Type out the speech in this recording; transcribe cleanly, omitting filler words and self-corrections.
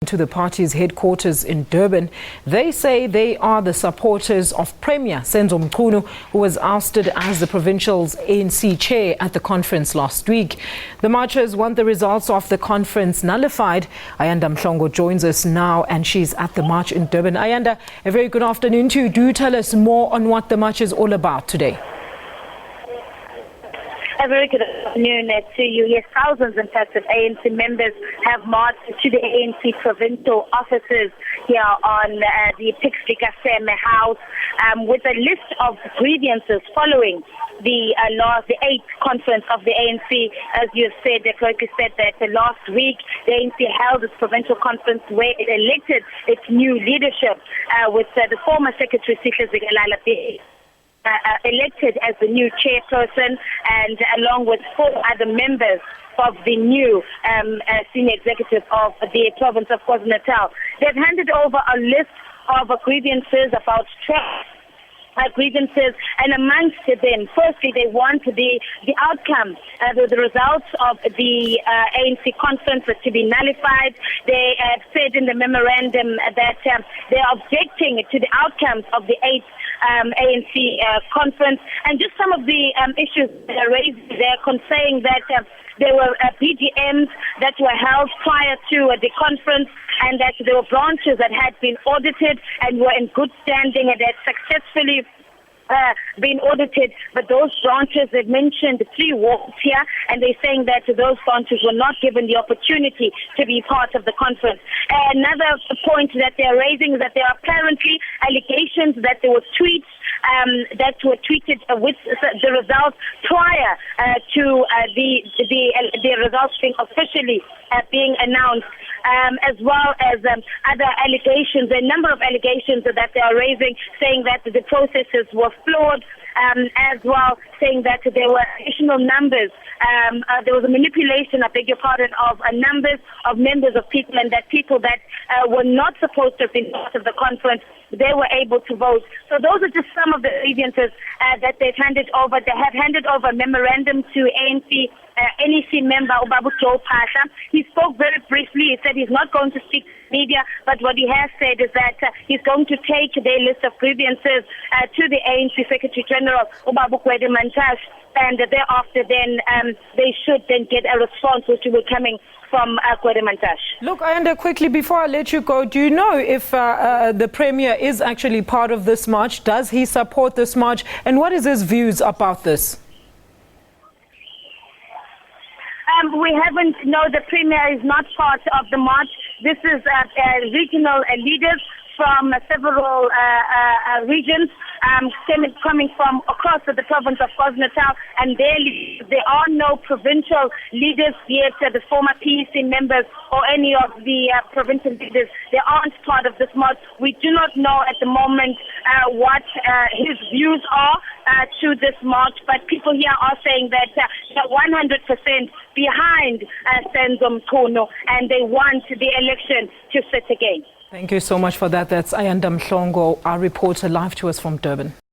To the party's headquarters in Durban. They say they are the supporters of Premier Senzo Mchunu, who was ousted as the provincial's ANC chair at the conference last week. The marchers want the results of the conference nullified. Ayanda Mhlongo joins us now, and she's at the march in Durban. Ayanda, a very good afternoon to you. Do tell us more on what the march is all about today. A very good afternoon to you. Yes, thousands, in fact, of ANC members have marched to the ANC provincial offices here on the Pixley House with a list of grievances following the 8th conference of the ANC. As you have said, they correctly said that last week the ANC held its provincial conference where it elected its new leadership with the former Secretary Sihle Zikalala elected as the new chairperson, and along with 4 other members of the new senior executive of the province of KwaZulu-Natal. They've handed over a list of grievances about grievances, and amongst them, firstly, they want the outcome, the results of the ANC conference to be nullified. They have said in the memorandum that they are objecting to the outcomes of the 8th ANC conference, and just some of the issues that are raised. They're saying that there were PGMs that were held prior to the conference, and that there were branches that had been audited and were in good standing and had successfully been audited, but those branches, they've mentioned 3 wards here, and they're saying that those branches were not given the opportunity to be part of the conference. Another point that they're raising is that there are apparently allegations that there were tweets that were tweeted with the results prior to the results being officially being announced, as well as other allegations, a number of allegations that they are raising, saying that the processes were flawed, as well, saying that there were additional numbers. There was a manipulation, I beg your pardon, of numbers of members of people, and that people that were not supposed to have been part of the conference, they were able to vote. So those are just some of the grievances that they've handed over. They have handed over a memorandum to ANC NEC member Ubabu Joe Pasha. He spoke very briefly. He said he's not going to speak to media, but what he has said is that he's going to take their list of grievances to the ANC Secretary General Ubabu Mantashe, and thereafter then they should then get a response which will be coming from Mantashe. Look, Ayanda, quickly before I let you go, do you know if the Premier is actually part of this march? Does he support this march? And what is his views about this? We haven't, no, the Premier is not part of the march. This is regional leaders from several regions coming from across the province of KwaZulu-Natal, and there are no provincial leaders yet, the former PEC members or any of the provincial leaders. They aren't part of this march. We do not know at the moment what his views are to this march, but people here are saying that they're 100% behind Senzo Mchunu, and they want the election to sit again. Thank you so much for that. That's Ayanda Mhlongo, our reporter, live to us from Durban.